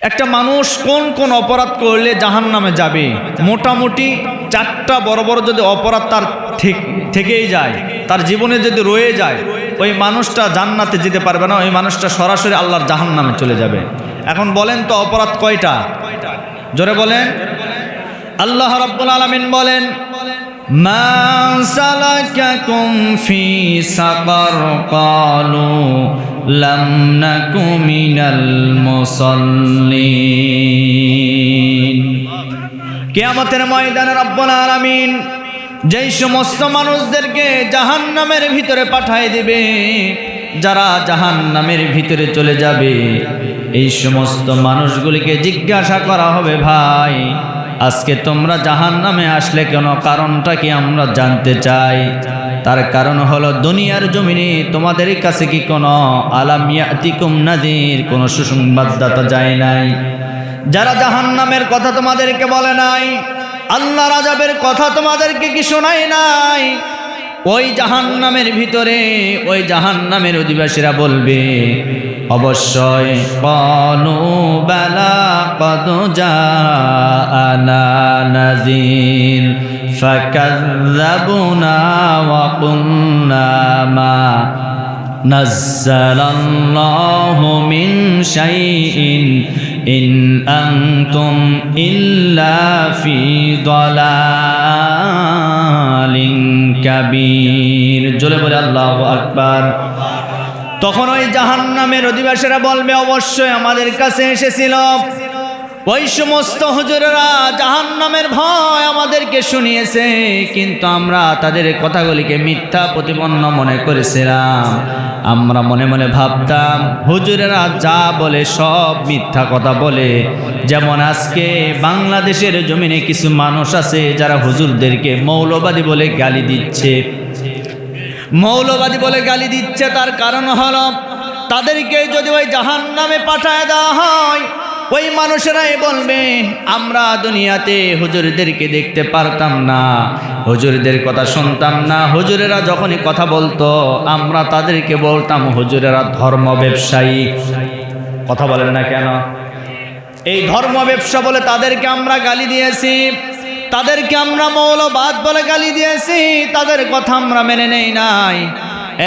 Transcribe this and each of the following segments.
একটা মানুষ কোন কোন অপরাধ করলে জাহান্নামে যাবে, মোটামুটি 4টা বড় বড় যদি অপরাধ তার থেকেই যায়, তার জীবনে যদি রয়ে যায়, ওই মানুষটা জান্নাতে যেতে পারবে না, ওই মানুষটা সরাসরি আল্লাহর জাহান্নামে চলে যাবে। এখন বলেন তো অপরাধ কয়টা? জোরে বলেন। আল্লাহ রাব্বুল আলামিন বলেন, মা সালাকাকুম ফি সাকার ক্বালু লাম নাকু মিনাল মুসাল্লিন। কিয়ামতের ময়দানে রব্বুল আলামিন যেই সমস্ত মানুষদেরকে জাহান্নামের ভিতরে পাঠিয়ে দিবে, যারা জাহান্নামের ভিতরে চলে যাবে, এই সমস্ত মানুষগুলিকে জিজ্ঞাসা করা হবে, ভাই আজকে তোমরা জাহান্নামে আসলে কেন? কারণটা কি আমরা জানতে চাই। তার কারণ হলো দুনিয়ার জমিনে তোমাদের কাছে কি কোনো আলাম ইয়াতিকুম নাযীর, কোনো সুসংবাদদাতা যায় নাই? যারা জাহান্নামের কথা তোমাদেরকে বলে নাই, আল্লাহর আযাবের কথা তোমাদেরকে কি শোনায় নাই? ওই জাহান্নামের ভিতরে ওই জাহান্নামের অধিবাসীরা বলবে, অবশ্যই ক্বালু বালা ক্বাদ জাআনা নাযীর ফাকাযযাবুনা ওয়া কুন্না মা নাযালাল্লাহু মিন শাইইন ইন আনতুম ইল্লা ফি দালালিন কাবীর। জোরে বলে আল্লাহু আকবার। তখন ওই জাহান্নামের অধিবাসীরা বলবে, অবশ্যই আমাদের কাছে এসেছিল ওই সমস্ত হুজুরেরা, জাহান্নামের ভয় আমাদেরকে শুনিয়েছে, কিন্তু আমরা তাদের কথাগুলিকে মিথ্যা প্রতিপন্ন মনে করেছিলাম। আমরা মনে মনে ভাবতাম হুজুরেরা যা বলে সব মিথ্যা কথা বলে। যেমন আজকে বাংলাদেশের জমিনে কিছু মানুষ আছে যারা হুজুরদেরকে মৌলবাদী বলে গালি দিচ্ছে। মৌলবাদী বলে গালি দিচ্ছে, তার কারণ হলো তাদেরকে যদি ওই জাহান্নামে পাঠায় দেওয়া হয়, ওই মানুষেরাই বলবে, আমরা দুনিয়াতে হুজুরদেরকে দেখতে পারতাম না, হুজুরদের কথা শুনতাম না। হুজুরেরা যখনই কথা বলতো আমরা তাদেরকে বলতাম হুজুরেরা ধর্ম ব্যবসায়ী। কথা বলেন না কেন? এই ধর্ম ব্যবসা বলে তাদেরকে আমরা গালি দিয়েছি, তাদেরকে আমরা মৌলবাদ বলে গালি দিয়েছি, তাদের কথা আমরা মেনে নেই নাই।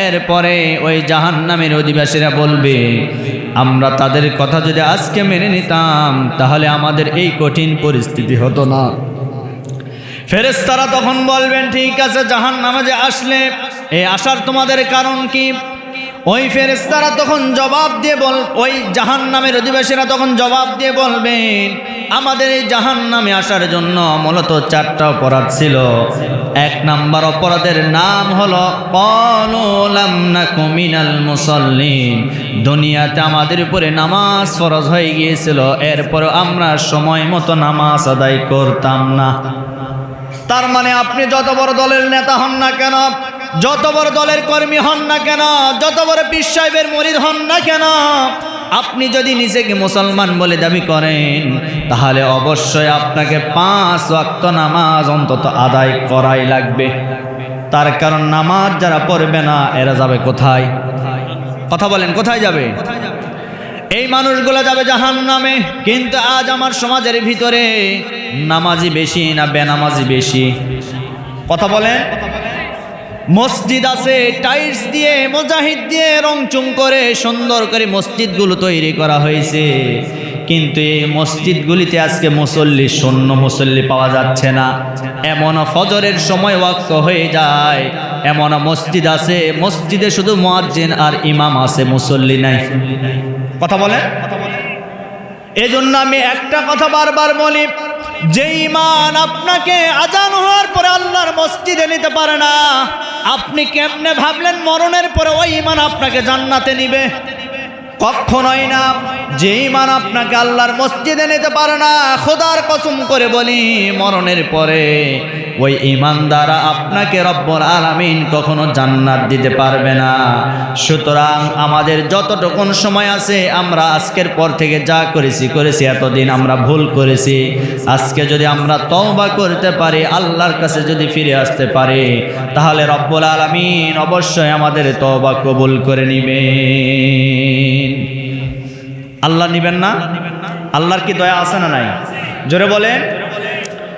এরপরে ওই জাহান্নামের অধিবাসীরা বলবে, আমরা তাদের কথা যদি আজকে মেনে নিতাম তাহলে আমাদের এই কঠিন পরিস্থিতি হতো না। ফেরেশতারা তখন বলবেন, ঠিক আছে, জাহান্নামে যে আসলে এই আসার তোমাদের কারণ কি? ওই ফেরেশতারা তখন জবাব দিয়ে ওই জাহান্নামের অধিবাসীরা তখন জবাব দিয়ে বলবেন, আমাদের এই জাহান্নামে আসার জন্য মূলত 4টা অপরাধ ছিল। 1 নাম্বার অপরাধের নাম হলো ক্বালু লাম নাকু মিনাল মুসাল্লিন। দুনিয়াতে আমাদের উপরে নামাজ ফরজ হয়ে গিয়েছিল, এরপরও আমরা সময় মতো নামাজ আদায় করতাম না। তার মানে আপনি যত বড় দলের নেতা হন না কেন, যত বড় দলের কর্মী হন না কেন, যত বড় পীর সাহেবের মুরিদ হন না কেন, আপনি যদি নিজেকে মুসলমান বলে দাবি করেন তাহলে অবশ্যই আপনাকে 5 ওয়াক্ত নামাজ অন্তত আদায় করাই লাগবে। তার কারণ নামাজ যারা পড়বে না এরা যাবে কোথায়? কথা বলেন, কোথায় যাবে? এই মানুষগুলো যাবে জাহান্নামে। কিন্তু আজ আমার সমাজের ভিতরে নামাজি বেশি না বেনামাজি বেশি? কথা বলেন। মসজিদ আছে, টাইলস দিয়ে মুজাহিদ দিয়ে রংচুং করে সুন্দর করে মসজিদগুলো তৈরি করা হয়েছে, কিন্তু এই মসজিদগুলিতে আজকে মুসল্লি, শূন্য মুসল্লি পাওয়া যাচ্ছে না। এমন ফজরের সময় ওয়াক্ত হয়ে যায়, এমন মসজিদ আছে মসজিদে শুধু মুয়াজ্জিন আর ইমাম আছে, মুসল্লি নাই। কথা বলে। এজন্য আমি একটা কথা বারবার বলি, যে ঈমান আপনাকে আজান হওয়ার পরে আল্লাহর মসজিদে নিতে পারে না, আপনি কেমনে ভাবলেন মরণের পরে ওই ঈমান আপনাকে জান্নাতে নিবে? কখনোই না। যে ঈমান আপনাকে আল্লাহর মসজিদে নিতে পারে না, খোদার কসম করে বলি মরণের পরে ওই ঈমান দ্বারা আপনাকে রব্বুল আলামিন কখনো জান্নাত দিতে পারবে না। সুতরাং আমাদের যতটুকুন সময় আছে, আমরা আজকের পর থেকে যা করেছি এতদিন আমরা ভুল করেছি, আজকে যদি আমরা তওবা করতে পারি, আল্লাহর কাছে যদি ফিরে আসতে পারি, তাহলে রব্বুল আলামিন অবশ্যই আমাদের তওবা কবুল করে নেবেন। আল্লাহ নিবেন না? আল্লাহর কি দয়া আছে না নাই? জোরে বলেন।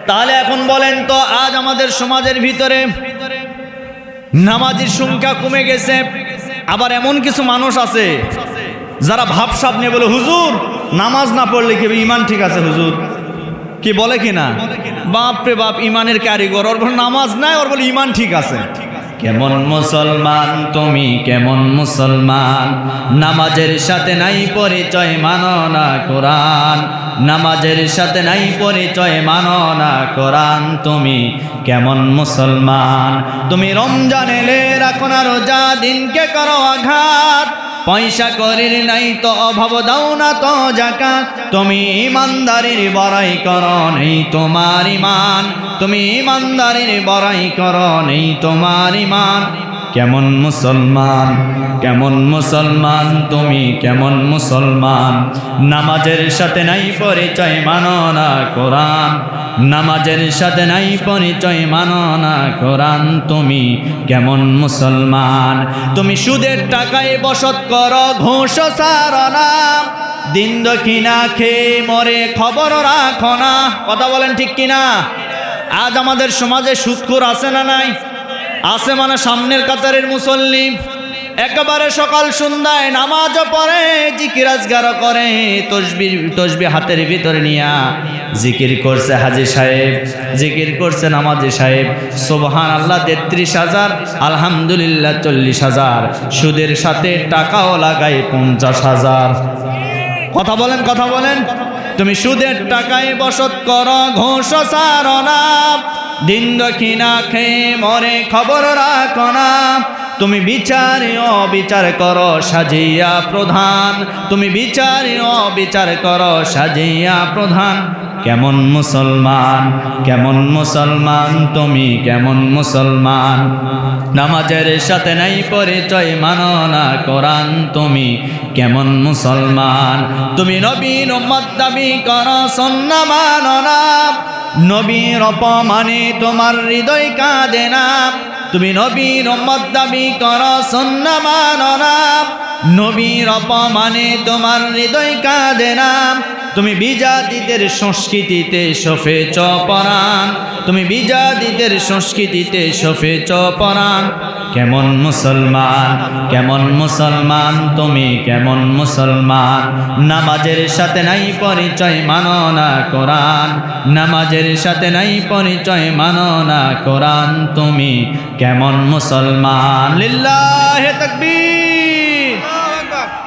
তাহলে এখন বলেন তো, আজ আমাদের সমাজের ভিতরে নামাজির সংখ্যা কমে গেছে, আবার এমন কিছু মানুষ আছে যারা ভাবসাব নিয়ে বলে, হুজুর নামাজ না পড়লে কি ইমান ঠিক আছে? হুজুর কি বলে কিনা? বাপ রে বাপ, ইমানের কারিগর, ওর বলে নামাজ নাই, ওর বলে ইমান ঠিক আছে। কেমন মুসলমান তুমি, কেমন মুসলমান? নামাজের সাথে নাই পরিচয়, মানো না কোরআন। নামাজের সাথে নাই পরিচয়, মানো না কোরআন। তুমি কেমন মুসলমান? তুমি রমজান এলে রাখো না রোজা, দিনকে করো আঘাত। পয়সা করির নাই তো অভাব, দাও না তো যাকাত। তুমি ইমানদারির বড়াই করো, নেই তোমার ইমান। তুমি ইমানদারির বড়াই করো, নেই তোমার ইমান। কেমন মুসলমান, কেমন মুসলমান তুমি, কেমন মুসলমান? নামাজের সাথে নাই পরিচয়, মানো না কোরআন। নামাজের সাথে নাই পরিচয়, মানো না কোরআন। তুমি কেমন মুসলমান? তুমি সুদের টাকায় বসত করো, ঘুষ ছাড়ো না। দিন দক্ষিণা খেয়ে মরে, খবর রাখো না। কথা বলেন ঠিক কিনা? আজ আমাদের সমাজে সুদখোর আছে না নাই? আছে, মানে সামনের কাতারের মুসল্লি, একেবারে সকাল সন্ধ্যায় নামাজও পড়ে, জিকির আজগারও করে, তসবিহ হাতের ভিতরে নিয়া জিকির করছে হাজী সাহেব, জিকির করছে নামাজি সাহেব। সুবহানাল্লাহ 33,000, আলহামদুলিল্লাহ 40,000, সুদের সাথে টাকাও লাগাই 50,000। কথা বলেন, কথা বলেন। তুমি সুদের টাকায় বসত করো, ঘুষ ছাড়ো না। দিন দক্ষিণা খেয়ে মরে, খবর রাখো না। তুমি বিচারে অবিচার করো, সাজিয়া প্রধান। তুমি বিচারে অবিচার করো, সাজিয়া প্রধান। কেমন মুসলমান, কেমন মুসলমান তুমি, কেমন মুসলমান? নামাজের সাথে নাই পরিচয়, মানো না কোরআন। তুমি কেমন মুসলমান? তুমি নবীর উম্মত দাবি করো, সুন্নাহ মানো না। নবীর অপমানে তোমার হৃদয় কাঁদে না। তুমি নবীর উম্মত দাবি করো, সুন্নাহ মানো না। নবীর অপমানে তোমার হৃদয় কাঁদে না। তুমি বিজাতিদের সংস্কৃতিতে সফেছ পরাণ। তুমি বিজাতিদের সংস্কৃতিতে সফেছ পরাণ। কেমন মুসলমান, কেমন মুসলমান তুমি, কেমন মুসলমান? নামাজের সাথে নাই পরিচয়, মানো না কোরআন। নামাজের সাথে নাই পরিচয়, মানো না কোরআন। তুমি কেমন মুসলমান? লিল্লাহে তাকবীর।